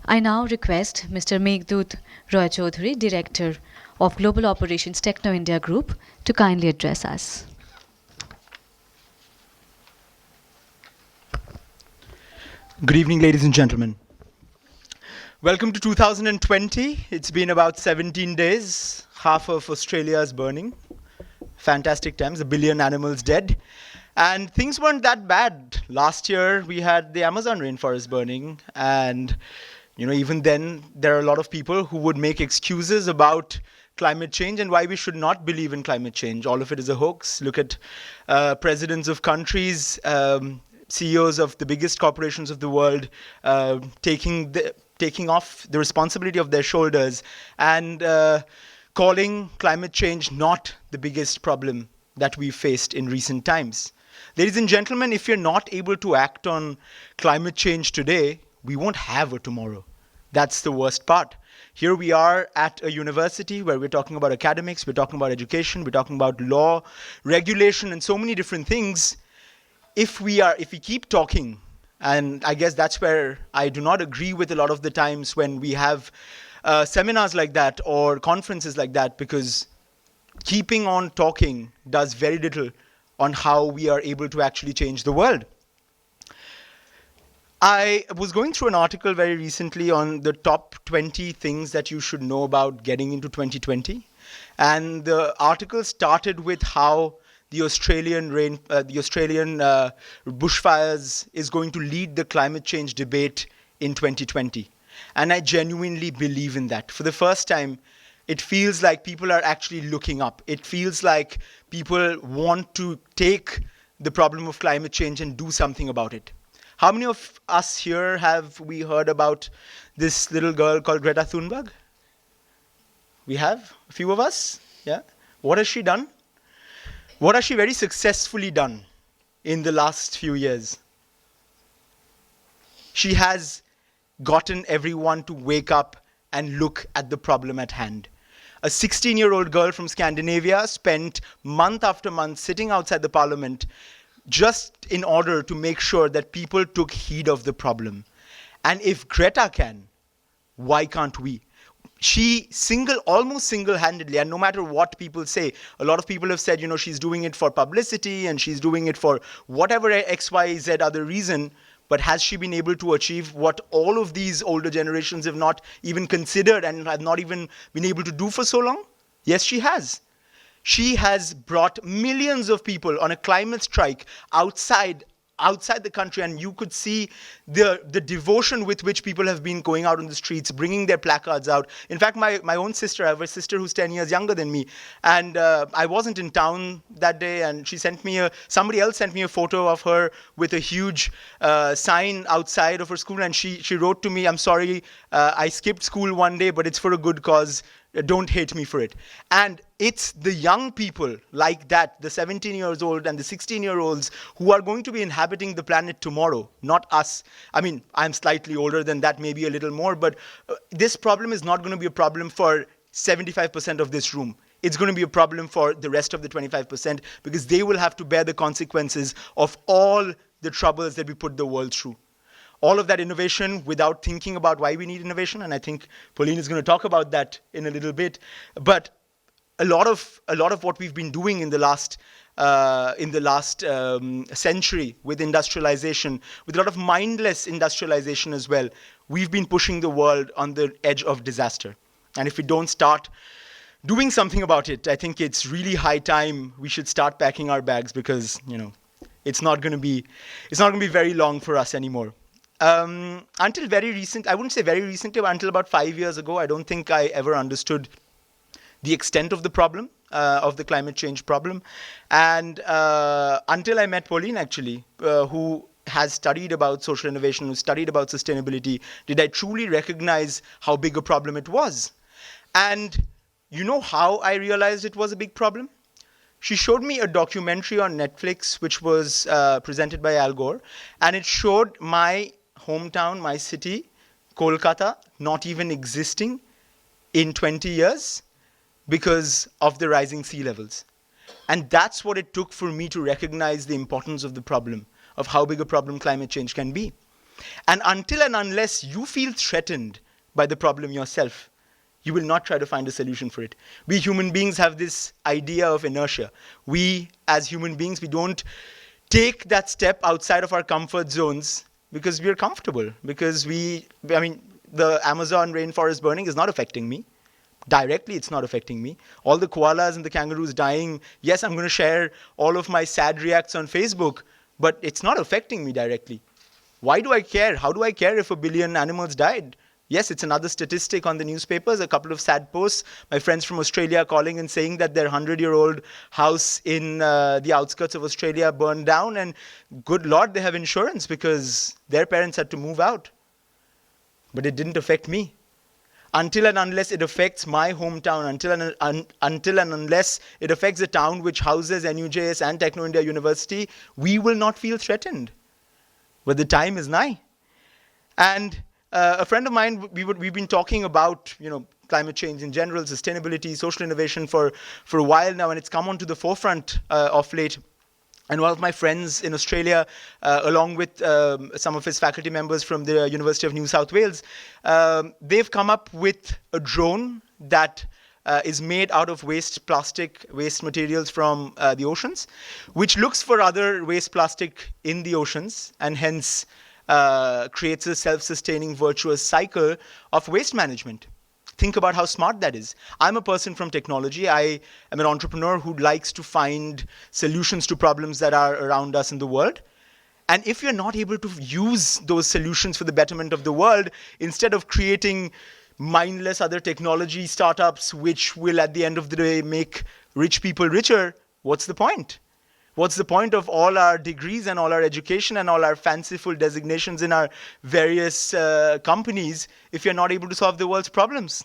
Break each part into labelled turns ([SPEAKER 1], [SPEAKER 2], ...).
[SPEAKER 1] I now request Mr. Meghdut Roy Chowdhury, Director of Global Operations Techno India Group, to kindly address us.
[SPEAKER 2] Good evening, ladies and gentlemen. Welcome to 2020. It's been about 17 days. Half of Australia is burning. Fantastic times, 1 billion animals dead. And things weren't that bad. Last year, we had the Amazon rainforest burning. And, even then, there are a lot of people who would make excuses about climate change and why we should not believe in climate change. All of it is a hoax. Look at presidents of countries, CEOs of the biggest corporations of the world, taking off the responsibility of their shoulders and calling climate change not the biggest problem that we've faced in recent times. Ladies and gentlemen, if you're not able to act on climate change today, we won't have a tomorrow. That's the worst part. Here we are at a university where we're talking about academics, we're talking about education, we're talking about law, regulation, and so many different things. If we keep talking, and I guess that's where I do not agree with a lot of the times when we have seminars like that or conferences like that, because keeping on talking does very little on how we are able to actually change the world. I was going through an article very recently on the top 20 things that you should know about getting into 2020. And the article started with how the Australian bushfires is going to lead the climate change debate in 2020. And I genuinely believe in that. For the first time, it feels like people are actually looking up. It feels like people want to take the problem of climate change and do something about it. How many of us here have we heard about this little girl called Greta Thunberg? We have? A few of us? Yeah? What has she done? What has she very successfully done in the last few years? She has gotten everyone to wake up and look at the problem at hand. A 16-year-old girl from Scandinavia spent month after month sitting outside the parliament just in order to make sure that people took heed of the problem. And if Greta can, why can't we? She almost single-handedly, and no matter what people say, a lot of people have said, she's doing it for publicity and she's doing it for whatever X, Y, Z other reason, but has she been able to achieve what all of these older generations have not even considered and have not even been able to do for so long? Yes, she has. She has brought millions of people on a climate strike outside the country, and you could see the devotion with which people have been going out on the streets, bringing their placards out. In fact, my own sister, I have a sister who's 10 years younger than me, and I wasn't in town that day, and somebody else sent me a photo of her with a huge sign outside of her school, and she wrote to me, "I'm sorry, I skipped school one day, but it's for a good cause. Don't hate me for it." And it's the young people like that, the 17-year-olds and the 16-year-olds who are going to be inhabiting the planet tomorrow, not us. I mean, I'm slightly older than that, maybe a little more, but this problem is not going to be a problem for 75% of this room. It's going to be a problem for the rest of the 25% because they will have to bear the consequences of all the troubles that we put the world through. All of that innovation without thinking about why we need innovation, and I think Pauline is going to talk about that in a little bit. But a lot of what we've been doing in the last century with industrialization, with a lot of mindless industrialization as well, we've been pushing the world on the edge of disaster. And if we don't start doing something about it, I think it's really high time we should start packing our bags because it's not going to be very long for us anymore. Until very recent, I wouldn't say very recently, but until about 5 years ago, I don't think I ever understood the extent of the problem, of the climate change problem. And until I met Pauline, actually, who has studied about social innovation, who studied about sustainability, did I truly recognize how big a problem it was. And you know how I realized it was a big problem? She showed me a documentary on Netflix, which was presented by Al Gore, and it showed my hometown, my city, Kolkata, not even existing in 20 years because of the rising sea levels. And that's what it took for me to recognize the importance of the problem, of how big a problem climate change can be. And until and unless you feel threatened by the problem yourself, you will not try to find a solution for it. We human beings have this idea of inertia. We, as human beings, we don't take that step outside of our comfort zones because we're comfortable. Because the Amazon rainforest burning is not affecting me. Directly, it's not affecting me. All the koalas and the kangaroos dying, yes, I'm going to share all of my sad reacts on Facebook, but it's not affecting me directly. Why do I care? How do I care if 1 billion animals died? Yes, it's another statistic on the newspapers, a couple of sad posts. My friends from Australia calling and saying that their 100-year-old house in the outskirts of Australia burned down, and good Lord, they have insurance because their parents had to move out. But it didn't affect me. Until and unless it affects my hometown, until and unless it affects the town which houses NUJS and Techno India University, we will not feel threatened. But the time is nigh. And a friend of mine, we've been talking about climate change in general, sustainability, social innovation for a while now, and it's come onto the forefront of late. And one of my friends in Australia, along with some of his faculty members from the University of New South Wales, they've come up with a drone that is made out of waste materials from the oceans, which looks for other waste plastic in the oceans and hence creates a self-sustaining virtuous cycle of waste management. Think about how smart that is. I'm a person from technology. I am an entrepreneur who likes to find solutions to problems that are around us in the world. And if you're not able to use those solutions for the betterment of the world, instead of creating mindless other technology startups which will at the end of the day make rich people richer, what's the point? What's the point of all our degrees and all our education and all our fanciful designations in our various companies if you're not able to solve the world's problems?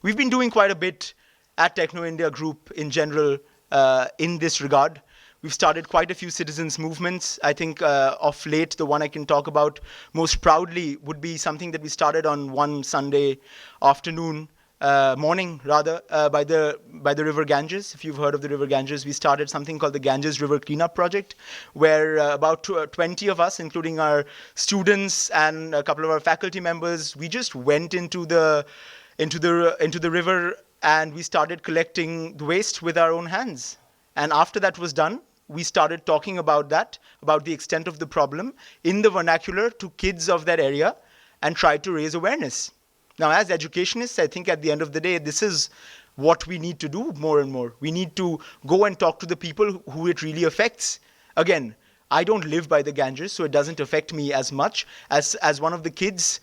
[SPEAKER 2] We've been doing quite a bit at Techno India Group in general in this regard. We've started quite a few citizens' movements. I think of late, the one I can talk about most proudly would be something that we started on one Sunday morning, by the river Ganges. If you've heard of the river Ganges, we started something called the Ganges River Cleanup Project, where about 20 of us, including our students and a couple of our faculty members, we just went into the river and we started collecting the waste with our own hands. And after that was done, we started talking about the extent of the problem in the vernacular to kids of that area and tried to raise awareness. Now, as educationists, I think at the end of the day, this is what we need to do more and more. We need to go and talk to the people who it really affects. Again, I don't live by the Ganges, so it doesn't affect me as much as one of the kids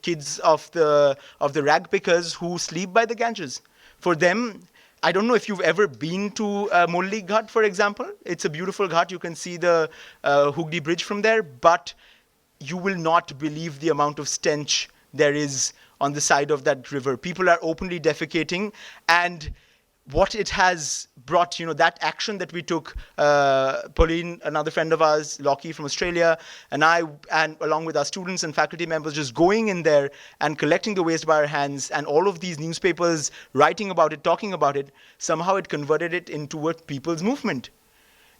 [SPEAKER 2] kids of the rag pickers who sleep by the Ganges. For them, I don't know if you've ever been to Molli Ghat, for example. It's a beautiful ghat. You can see the Hugli Bridge from there, but you will not believe the amount of stench there is on the side of that river. People are openly defecating, and what it has brought, that action that we took, Pauline, another friend of ours, Lockie from Australia, and I, and along with our students and faculty members, just going in there and collecting the waste by our hands, and all of these newspapers writing about it, talking about it, somehow it converted it into a people's movement.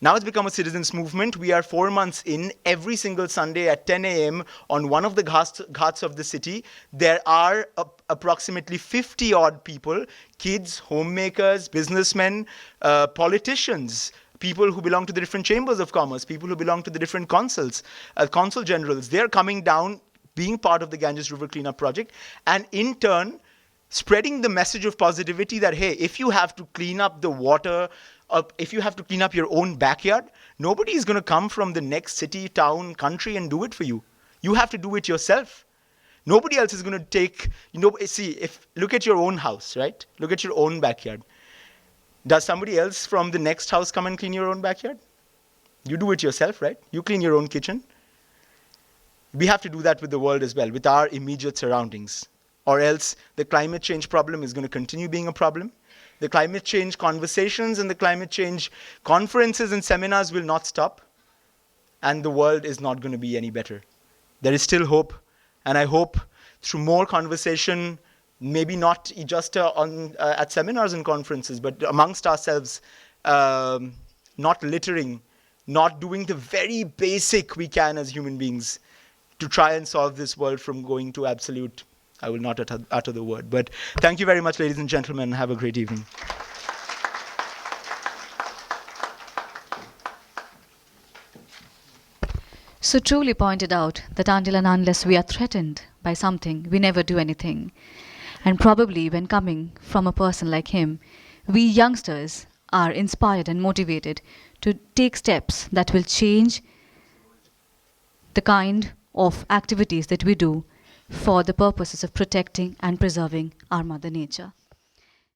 [SPEAKER 2] Now it's become a citizens' movement. We are 4 months in. Every single Sunday at 10 a.m. on one of the ghats of the city, there are approximately 50-odd people, kids, homemakers, businessmen, politicians, people who belong to the different chambers of commerce, people who belong to the different consul generals. They're coming down, being part of the Ganges River Cleanup Project, and in turn, spreading the message of positivity that, hey, if you have to clean up the water, if you have to clean up your own backyard, nobody is going to come from the next city, town, country and do it for you. You have to do it yourself. Nobody else is going to take, look at your own house, right? Look at your own backyard. Does somebody else from the next house come and clean your own backyard? You do it yourself, right? You clean your own kitchen. We have to do that with the world as well, with our immediate surroundings. Or else the climate change problem is going to continue being a problem. The climate change conversations and the climate change conferences and seminars will not stop. And the world is not going to be any better. There is still hope. And I hope through more conversation, maybe not just at seminars and conferences, but amongst ourselves, not littering, not doing the very basic we can as human beings. to try and solve this world from going to absolute, I will not utter the word. But thank you very much, ladies and gentlemen. Have a great evening.
[SPEAKER 1] So truly pointed out that until and unless we are threatened by something, we never do anything. And probably when coming from a person like him, we youngsters are inspired and motivated to take steps that will change the kind of activities that we do for the purposes of protecting and preserving our Mother Nature.